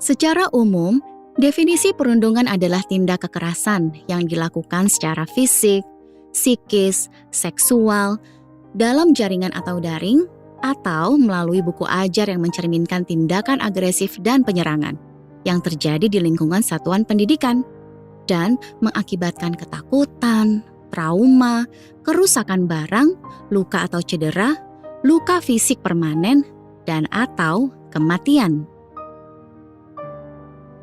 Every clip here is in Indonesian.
Secara umum, definisi perundungan adalah tindak kekerasan yang dilakukan secara fisik, psikis, seksual, dalam jaringan atau daring, atau melalui buku ajar yang mencerminkan tindakan agresif dan penyerangan yang terjadi di lingkungan satuan pendidikan dan mengakibatkan ketakutan, trauma, kerusakan barang, luka atau cedera, luka fisik permanen, dan atau kematian.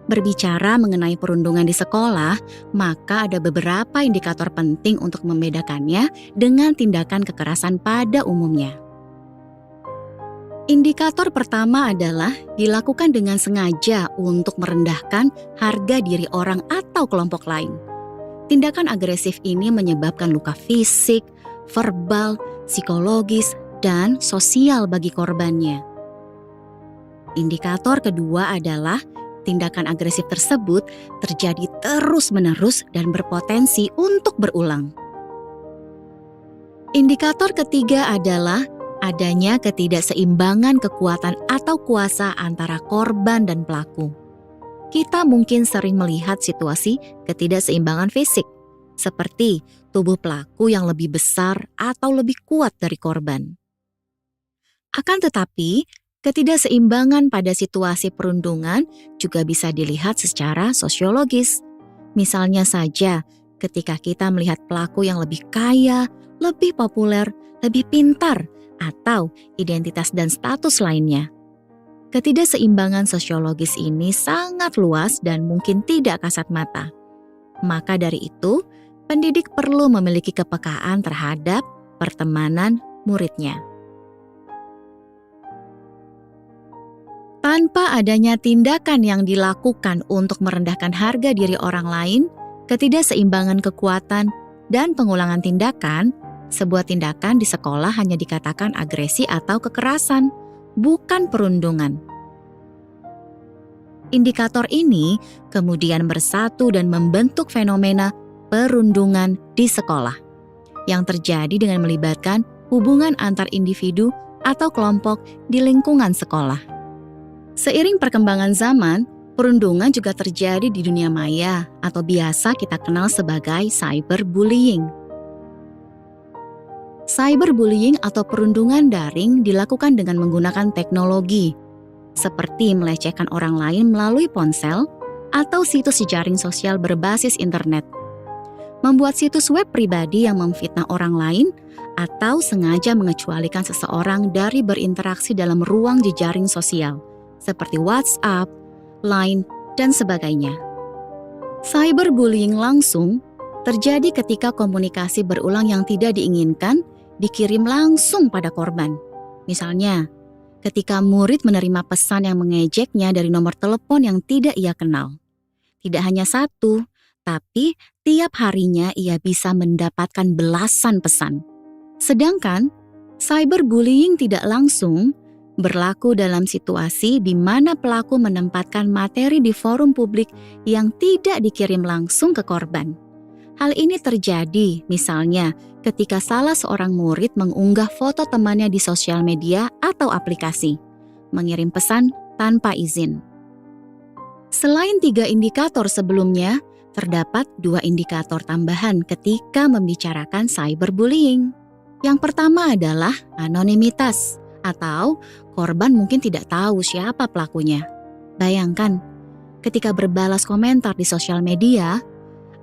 Berbicara mengenai perundungan di sekolah, maka ada beberapa indikator penting untuk membedakannya dengan tindakan kekerasan pada umumnya. Indikator pertama adalah dilakukan dengan sengaja untuk merendahkan harga diri orang atau kelompok lain. Tindakan agresif ini menyebabkan luka fisik, verbal, psikologis, dan sosial bagi korbannya. Indikator kedua adalah tindakan agresif tersebut terjadi terus-menerus dan berpotensi untuk berulang. Indikator ketiga adalah adanya ketidakseimbangan kekuatan atau kuasa antara korban dan pelaku. Kita mungkin sering melihat situasi ketidakseimbangan fisik, seperti tubuh pelaku yang lebih besar atau lebih kuat dari korban. Akan tetapi, ketidakseimbangan pada situasi perundungan juga bisa dilihat secara sosiologis. Misalnya saja, ketika kita melihat pelaku yang lebih kaya, lebih populer, lebih pintar, atau identitas dan status lainnya. Ketidakseimbangan sosiologis ini sangat luas dan mungkin tidak kasat mata. Maka dari itu, pendidik perlu memiliki kepekaan terhadap pertemanan muridnya. Tanpa adanya tindakan yang dilakukan untuk merendahkan harga diri orang lain, ketidakseimbangan kekuatan, dan pengulangan tindakan, sebuah tindakan di sekolah hanya dikatakan agresi atau kekerasan, bukan perundungan. Indikator ini kemudian bersatu dan membentuk fenomena perundungan di sekolah, yang terjadi dengan melibatkan hubungan antar individu atau kelompok di lingkungan sekolah. Seiring perkembangan zaman, perundungan juga terjadi di dunia maya atau biasa kita kenal sebagai cyberbullying. Cyberbullying atau perundungan daring dilakukan dengan menggunakan teknologi, seperti melecehkan orang lain melalui ponsel atau situs jejaring sosial berbasis internet, membuat situs web pribadi yang memfitnah orang lain, atau sengaja mengecualikan seseorang dari berinteraksi dalam ruang jejaring sosial, seperti WhatsApp, Line, dan sebagainya. Cyberbullying langsung terjadi ketika komunikasi berulang yang tidak diinginkan dikirim langsung pada korban. Misalnya, ketika murid menerima pesan yang mengejeknya dari nomor telepon yang tidak ia kenal. Tidak hanya satu, tapi tiap harinya ia bisa mendapatkan belasan pesan. Sedangkan, cyberbullying tidak langsung berlaku dalam situasi di mana pelaku menempatkan materi di forum publik yang tidak dikirim langsung ke korban. Hal ini terjadi misalnya ketika salah seorang murid mengunggah foto temannya di sosial media atau aplikasi, mengirim pesan tanpa izin. Selain 3 indikator sebelumnya, terdapat 2 indikator tambahan ketika membicarakan cyberbullying. Yang pertama adalah anonimitas, atau korban mungkin tidak tahu siapa pelakunya. Bayangkan, ketika berbalas komentar di sosial media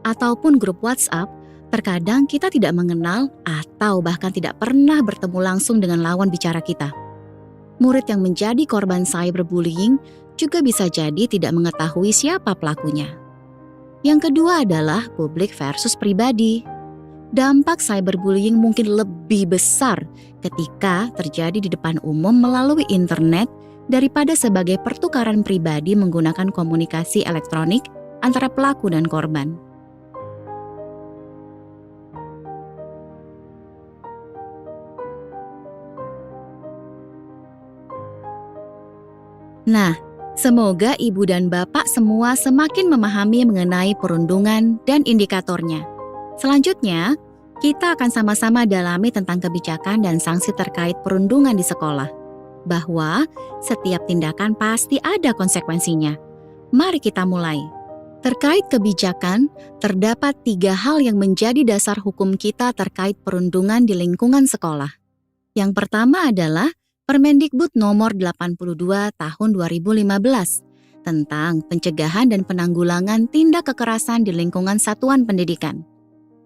ataupun grup WhatsApp, terkadang kita tidak mengenal atau bahkan tidak pernah bertemu langsung dengan lawan bicara kita. Murid yang menjadi korban cyberbullying juga bisa jadi tidak mengetahui siapa pelakunya. Yang kedua adalah publik versus pribadi. Dampak cyberbullying mungkin lebih besar ketika terjadi di depan umum melalui internet daripada sebagai pertukaran pribadi menggunakan komunikasi elektronik antara pelaku dan korban. Nah, semoga ibu dan bapak semua semakin memahami mengenai perundungan dan indikatornya. Selanjutnya, kita akan sama-sama dalami tentang kebijakan dan sanksi terkait perundungan di sekolah. Bahwa setiap tindakan pasti ada konsekuensinya. Mari kita mulai. Terkait kebijakan, terdapat 3 hal yang menjadi dasar hukum kita terkait perundungan di lingkungan sekolah. Yang pertama adalah Permendikbud nomor 82 tahun 2015 tentang pencegahan dan penanggulangan tindak kekerasan di lingkungan satuan pendidikan.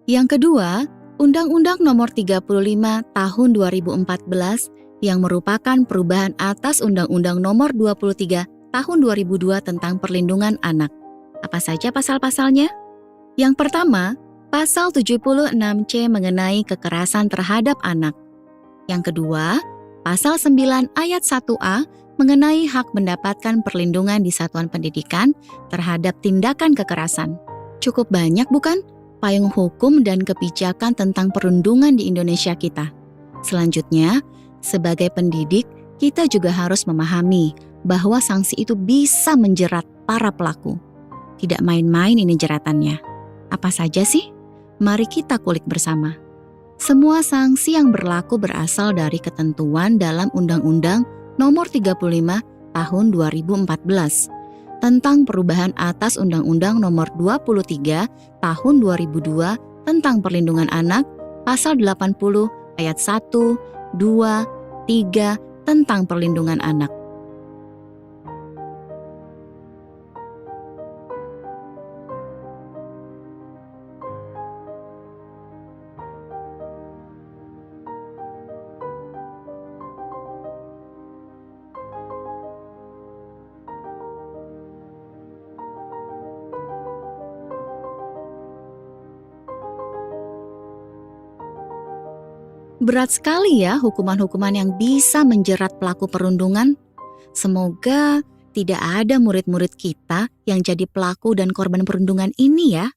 Yang kedua, Undang-Undang nomor 35 tahun 2014 yang merupakan perubahan atas Undang-Undang nomor 23 tahun 2002 tentang perlindungan anak. Apa saja pasal-pasalnya? Yang pertama, pasal 76C mengenai kekerasan terhadap anak. Yang kedua, pasal 9 ayat 1A mengenai hak mendapatkan perlindungan di satuan pendidikan terhadap tindakan kekerasan. Cukup banyak bukan payung hukum dan kebijakan tentang perundungan di Indonesia kita. Selanjutnya, sebagai pendidik, kita juga harus memahami bahwa sanksi itu bisa menjerat para pelaku. Tidak main-main ini jeratannya. Apa saja sih? Mari kita kulik bersama. Semua sanksi yang berlaku berasal dari ketentuan dalam Undang-Undang nomor 35 tahun 2014 tentang perubahan atas Undang-Undang nomor 23 tahun 2002 tentang perlindungan anak, pasal 80 ayat 1, 2, 3 tentang perlindungan anak. Berat sekali ya hukuman-hukuman yang bisa menjerat pelaku perundungan. Semoga tidak ada murid-murid kita yang jadi pelaku dan korban perundungan ini ya.